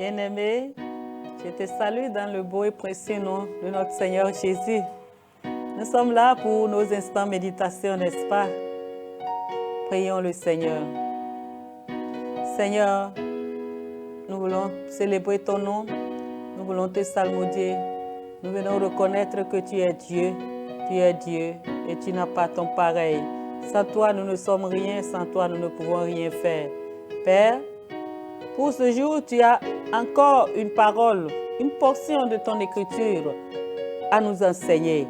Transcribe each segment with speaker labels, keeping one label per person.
Speaker 1: Bien-aimé, je te salue dans le beau et précieux nom de notre Seigneur Jésus. Nous sommes là pour nos instants méditation, n'est-ce pas? Prions le Seigneur. Seigneur, nous voulons célébrer ton nom, nous voulons te salmodier. Nous venons reconnaître que tu es Dieu et tu n'as pas ton pareil. Sans toi, nous ne sommes rien, sans toi, nous ne pouvons rien faire. Père, pour ce jour, tu as encore une parole, une portion de ton écriture à nous enseigner.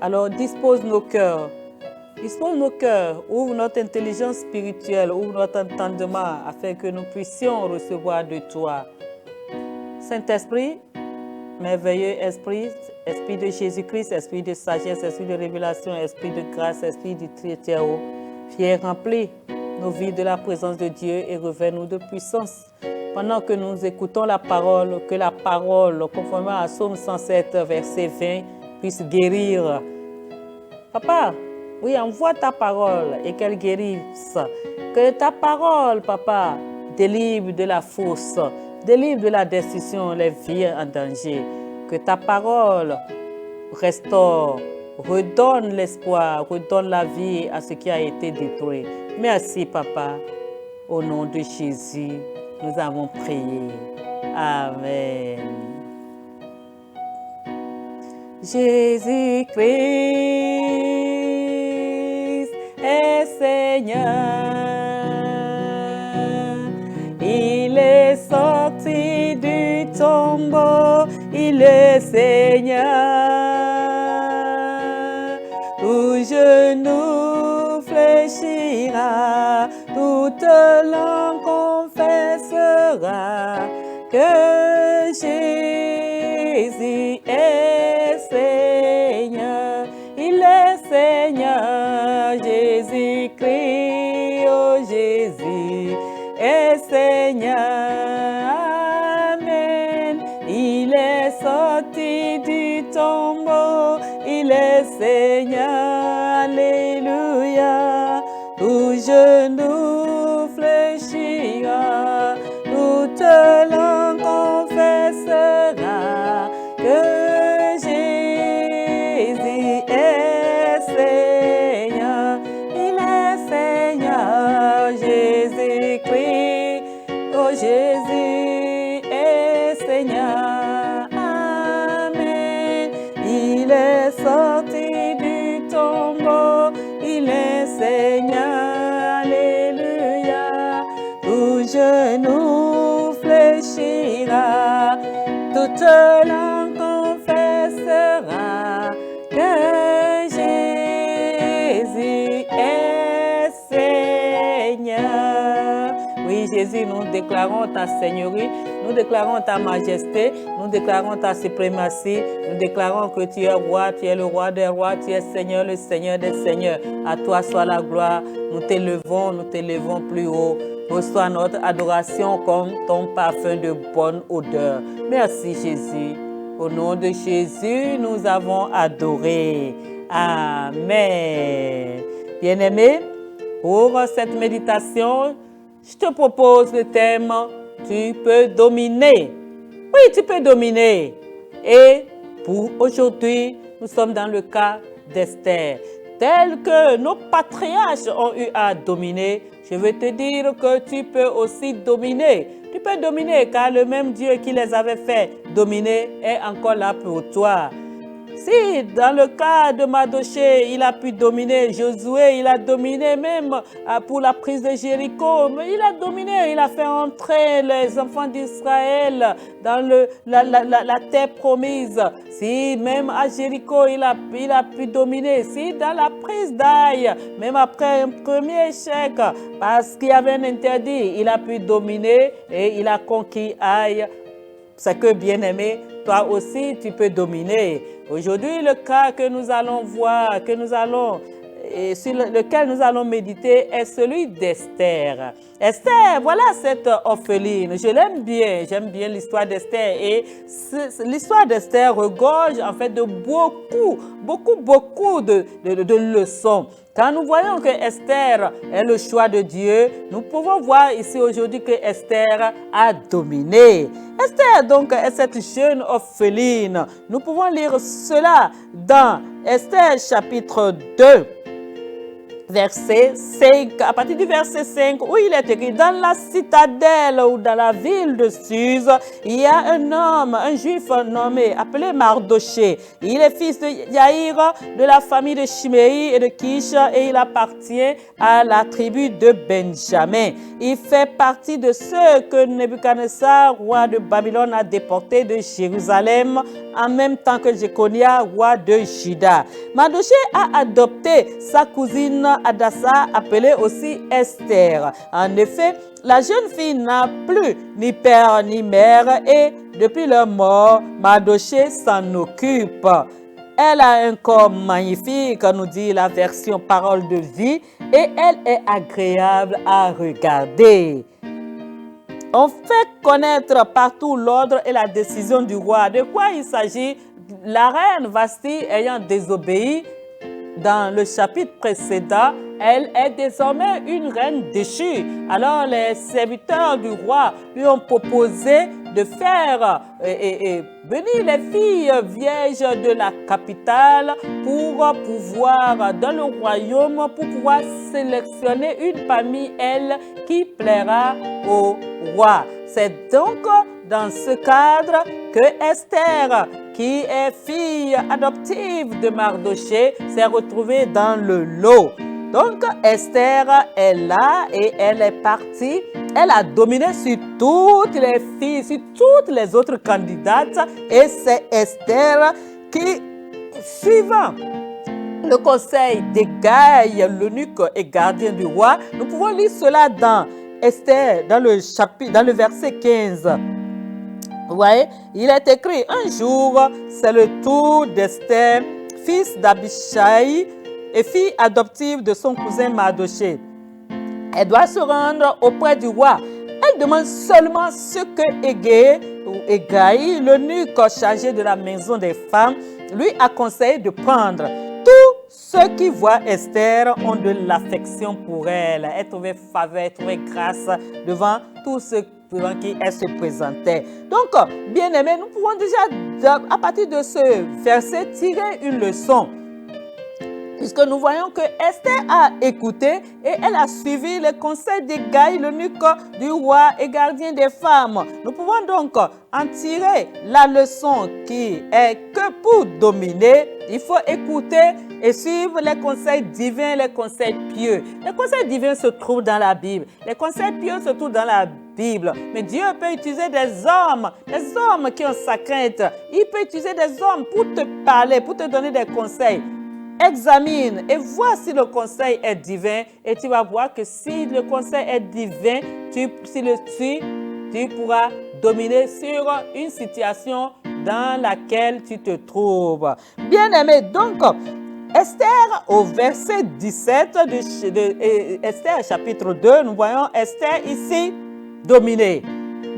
Speaker 1: Alors dispose nos cœurs, ouvre notre intelligence spirituelle, ouvre notre entendement afin que nous puissions recevoir de toi. Saint-Esprit, merveilleux Esprit, Esprit de Jésus-Christ, Esprit de sagesse, Esprit de révélation, Esprit de grâce, Esprit du Très-Haut, viens remplir nos vies de la présence de Dieu et revêt-nous de puissance. Pendant que nous écoutons la parole, que la parole, conformément à Psaume 107, verset 20, puisse guérir. Papa, oui, envoie ta parole et qu'elle guérisse. Que ta parole, papa, délivre de la fausse, délivre de la destruction les vies en danger. Que ta parole restaure, redonne l'espoir, redonne la vie à ce qui a été détruit. Merci, papa. Au nom de Jésus, nous avons prié. Amen. Jésus-Christ est Seigneur. Il est sorti du tombeau, il est Seigneur. Tout genou fléchira, toute langue confessera que Jésus est Seigneur. Il est Seigneur, Jésus-Christ, oh Jésus est Seigneur. Amen. Il est sorti du tombeau, il est Seigneur. Alléluia. Tout genou fléchira, toute langue confessera que Jésus est Seigneur. Il est Seigneur, Jésus-Christ, oh Jésus est Seigneur. Amen. Il est sorti du tombeau, il est Seigneur. Alléluia. Tout genou fléchira, toute langue confessera que Jésus est Seigneur. Oui, Jésus, nous déclarons ta Seigneurie, nous déclarons ta majesté, nous déclarons ta suprématie, nous déclarons que tu es roi, tu es le roi des rois, tu es Seigneur, le Seigneur des seigneurs. À toi soit la gloire, nous t'élevons plus haut. Reçois notre adoration comme ton parfum de bonne odeur. Merci Jésus. Au nom de Jésus, nous avons adoré. Amen. Bien-aimé, pour cette méditation, je te propose le thème « Tu peux dominer ». Oui, tu peux dominer. Et pour aujourd'hui, nous sommes dans le cas d'Esther. Tel que nos patriarches ont eu à dominer, je veux te dire que tu peux aussi dominer. Tu peux dominer car le même Dieu qui les avait fait dominer est encore là pour toi. Si dans le cas de Mardochée, il a pu dominer Josué, il a dominé même pour la prise de Jéricho, mais il a dominé, il a fait entrer les enfants d'Israël dans la terre promise. Si même à Jéricho, il a pu dominer, si dans la prise d'Aï, même après un premier échec, parce qu'il y avait un interdit, il a pu dominer et il a conquis Aï. C'est que, bien-aimé, toi aussi, tu peux dominer. Aujourd'hui, le cas que nous allons voir, que nous allons sur lequel nous allons méditer est celui d'Esther. Esther, voilà cette orpheline. Je l'aime bien, j'aime bien l'histoire d'Esther. Et l'histoire d'Esther regorge en fait de beaucoup de leçons. Quand nous voyons que Esther est le choix de Dieu, nous pouvons voir ici aujourd'hui que Esther a dominé. Esther donc est cette jeune orpheline. Nous pouvons lire cela dans Esther chapitre 2. Verset 5, à partir du verset 5, où il est écrit: dans la citadelle ou dans la ville de Suse, il y a un homme, un juif nommé, appelé Mardoché. Il est fils de Yaïr, de la famille de Chiméi et de Kish, et il appartient à la tribu de Benjamin. Il fait partie de ceux que Nebuchadnezzar, roi de Babylone, a déportés de Jérusalem, en même temps que Jéconia, roi de Juda. Mardoché a adopté sa cousine Adassa, appelée aussi Esther. En effet, la jeune fille n'a plus ni père ni mère et depuis leur mort, Mardoché s'en occupe. Elle a un corps magnifique, nous dit la version Parole de vie, et elle est agréable à regarder. On fait connaître partout l'ordre et la décision du roi. De quoi il s'agit? La reine Vasti ayant désobéi dans le chapitre précédent, elle est désormais une reine déchue. Alors les serviteurs du roi lui ont proposé de faire venir les filles vierges de la capitale pour pouvoir, dans le royaume, pour pouvoir sélectionner une parmi elles qui plaira au roi. C'est donc dans ce cadre que Esther, qui est fille adoptive de Mardoché, s'est retrouvée dans le lot. Donc Esther est là et elle est partie. Elle a dominé sur toutes les filles, sur toutes les autres candidates. Et c'est Esther qui, suivant le conseil d'Hégaï, l'eunuque et gardien du roi, nous pouvons lire cela dans Esther, dans le verset 15. Vous voyez, il est écrit: un jour, c'est le tour d'Esther, fils d'Abishai et fille adoptive de son cousin Mardoché. Elle doit se rendre auprès du roi. Elle demande seulement ce que Hégaï, l'eunuque chargé de la maison des femmes, lui a conseillé de prendre. Tous ceux qui voient Esther ont de l'affection pour elle. Elle trouvait faveur, elle trouvait grâce devant tous ceux devant qui elle se présentait. Donc, bien aimés, nous pouvons déjà, à partir de ce verset, tirer une leçon. Puisque nous voyons que Esther a écouté et elle a suivi les conseils d'Hégaï, l'eunuque du roi et gardien des femmes. Nous pouvons donc en tirer la leçon qui est que pour dominer, il faut écouter et suivre les conseils divins, les conseils pieux. Les conseils divins se trouvent dans la Bible. Les conseils pieux se trouvent dans la Bible. Mais Dieu peut utiliser des hommes qui ont sa crainte. Il peut utiliser des hommes pour te parler, pour te donner des conseils. Examine et vois si le conseil est divin et tu vas voir que si le conseil est divin, tu pourras dominer sur une situation dans laquelle tu te trouves. Bien aimé, donc, Esther au verset 17 de Esther chapitre 2, nous voyons Esther ici dominée.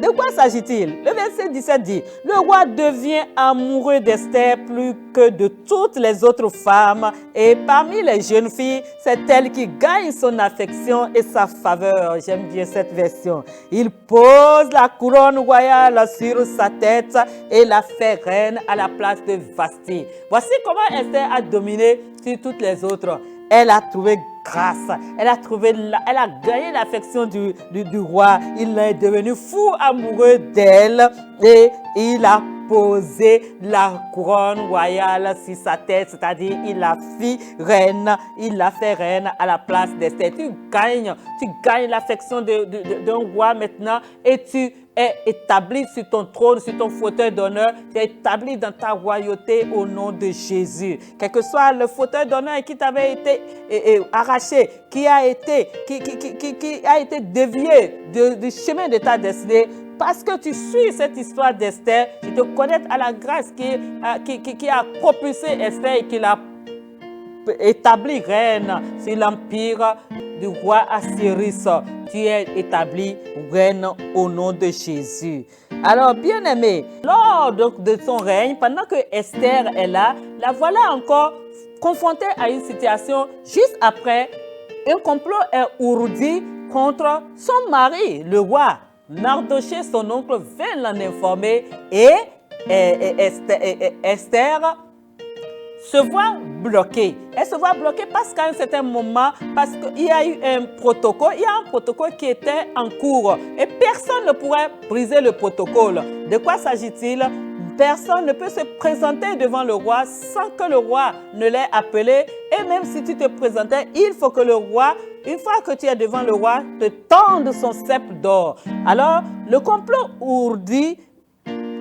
Speaker 1: De quoi s'agit-il? Le verset 17 dit: le roi devient amoureux d'Esther plus que de toutes les autres femmes et parmi les jeunes filles, c'est elle qui gagne son affection et sa faveur. J'aime bien cette version. Il pose la couronne royale sur sa tête et la fait reine à la place de Vasti. Voici comment Esther a dominé sur toutes les autres. Elle a trouvé grâce, elle a gagné l'affection du roi. Il est devenu fou amoureux d'elle et il a posé la couronne royale sur sa tête, c'est-à-dire il l'a fait reine à la place d'Esther. Tu gagnes l'affection d'un roi maintenant et tu es établi sur ton trône, sur ton fauteuil d'honneur, tu es établi dans ta royauté au nom de Jésus. Quel que soit le fauteuil d'honneur qui t'avait été arraché, qui a été dévié du chemin de ta destinée, parce que tu suis cette histoire d'Esther, tu te connectes à la grâce qui a propulsé Esther et qui l'a établi reine sur l'empire du roi Assyrus. Tu es établi reine au nom de Jésus. Alors, bien-aimé, lors de son règne, pendant que Esther est là, la voilà encore confrontée à une situation juste après. Un complot est ourdi contre son mari, le roi. Mardochée, son oncle, vint l'en informer et Esther se voit bloquée. Elle se voit bloquée parce qu'à un certain moment, parce qu'il y a eu un protocole, qui était en cours et personne ne pourrait briser le protocole. De quoi s'agit-il? Personne ne peut se présenter devant le roi sans que le roi ne l'ait appelé. Et même si tu te présentais, il faut que le roi, une fois que tu es devant le roi, te tende son sceptre d'or. Alors, le complot ourdi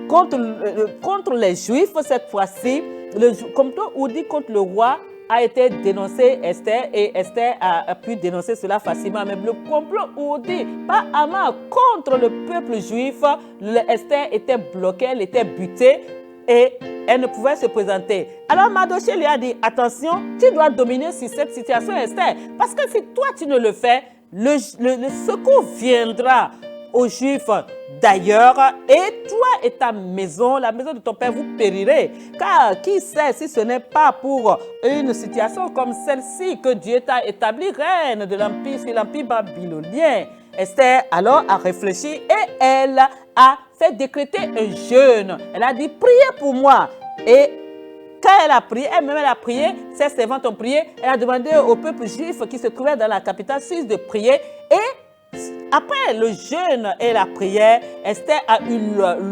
Speaker 1: contre les Juifs, cette fois-ci, le complot ourdi contre le roi a été dénoncé Esther et Esther a pu dénoncer cela facilement. Mais le complot ourdi par Haman contre le peuple juif, Esther était bloquée, elle était butée et elle ne pouvait se présenter. Alors Mardochée lui a dit, attention, tu dois dominer sur cette situation Esther, parce que si toi tu ne le fais, le secours viendra aux Juifs d'ailleurs, et toi et ta maison, la maison de ton père, vous périrez. Car qui sait si ce n'est pas pour une situation comme celle-ci que Dieu t'a établi reine de l'empire, sur l'empire babylonien. Esther alors a réfléchi et elle a fait décréter un jeûne. Elle a dit, priez pour moi. Et quand elle a prié, elle-même elle a prié, ses servantes ont prié, elle a demandé au peuple juif qui se trouvait dans la capitale suisse de prier et après le jeûne et la prière, Esther a eu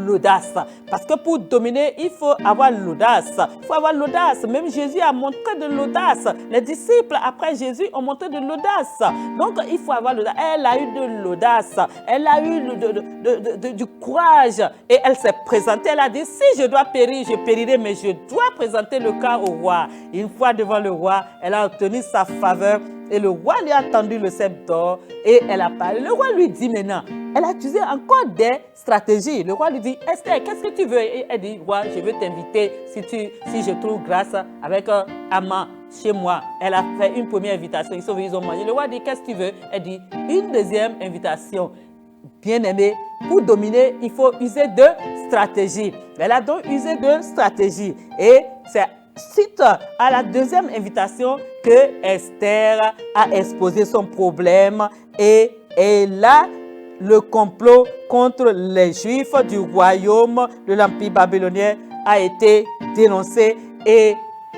Speaker 1: l'audace. Parce que pour dominer, il faut avoir l'audace. Il faut avoir l'audace. Même Jésus a montré de l'audace. Les disciples, après Jésus, ont montré de l'audace. Donc, il faut avoir l'audace. Elle a eu de l'audace. Elle a eu du courage. Et elle s'est présentée. Elle a dit, si je dois périr, je périrai, mais je dois présenter le cas au roi. Une fois devant le roi, elle a obtenu sa faveur. Et le roi lui a tendu le sceptre d'or et elle a parlé. Le roi lui dit maintenant, elle a utilisé encore des stratégies. Le roi lui dit, Esther, qu'est-ce que tu veux? Et elle dit, roi, je veux t'inviter si je trouve grâce avec Haman chez moi. Elle a fait une première invitation, ils ont mangé. Le roi dit, qu'est-ce que tu veux? Elle dit, une deuxième invitation. Bien-aimé, pour dominer, il faut user de stratégie. Elle a donc usé de stratégie et c'est suite à la deuxième invitation que Esther a exposé son problème et là, le complot contre les Juifs du royaume de l'Empire babylonien a été dénoncé et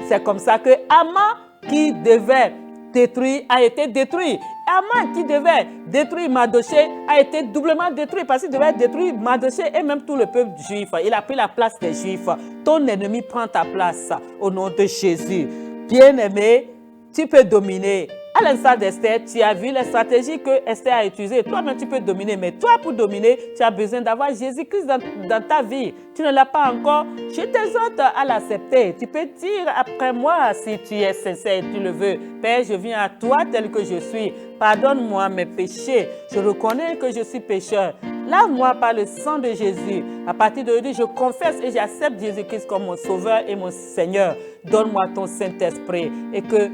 Speaker 1: c'est comme ça que Haman qui devait détruire a été détruit. Haman qui devait détruire Mardochée a été doublement détruit parce qu'il devait détruire Mardochée et même tout le peuple juif. Il a pris la place des Juifs. Ton ennemi prend ta place au nom de Jésus. Bien-aimé, tu peux dominer. À l'instar d'Esther, tu as vu les stratégies que Esther a utilisées. Toi-même, tu peux dominer. Mais toi, pour dominer, tu as besoin d'avoir Jésus-Christ dans ta vie. Tu ne l'as pas encore. Je t'exhorte à l'accepter. Tu peux dire après moi si tu es sincère et tu le veux. Père, je viens à toi tel que je suis. Pardonne-moi mes péchés. Je reconnais que je suis pécheur. Lave-moi par le sang de Jésus. À partir d'aujourd'hui, je confesse et j'accepte Jésus-Christ comme mon sauveur et mon Seigneur. Donne-moi ton Saint-Esprit et que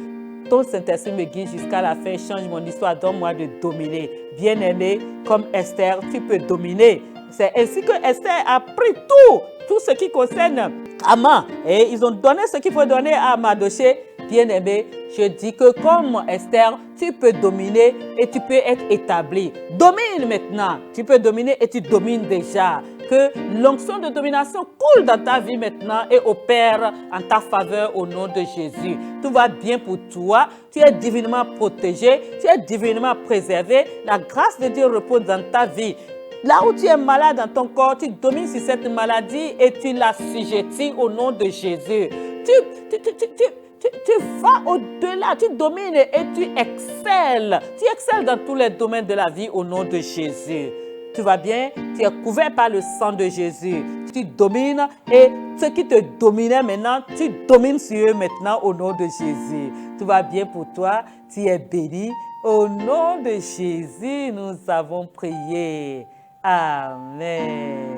Speaker 1: ton Saint-Esprit me guide jusqu'à la fin, change mon histoire, donne-moi de dominer. Bien-aimé, comme Esther, tu peux dominer. C'est ainsi que Esther a pris tout ce qui concerne Haman. Et ils ont donné ce qu'il faut donner à Mardochée. Bien-aimé, je dis que comme Esther, tu peux dominer et tu peux être établi. Domine maintenant. Tu peux dominer et tu domines déjà. Que l'onction de domination coule dans ta vie maintenant et opère en ta faveur au nom de Jésus. Tout va bien pour toi. Tu es divinement protégé. Tu es divinement préservé. La grâce de Dieu repose dans ta vie. Là où tu es malade dans ton corps, tu domines sur cette maladie et tu l'assujettis au nom de Jésus. Tu vas au-delà, tu domines et tu excelles. Tu excelles dans tous les domaines de la vie au nom de Jésus. Tu vas bien, tu es couvert par le sang de Jésus. Tu domines et ceux qui te dominaient maintenant, tu domines sur eux maintenant au nom de Jésus. Tout va bien pour toi, tu es béni. Au nom de Jésus, nous avons prié. Amen.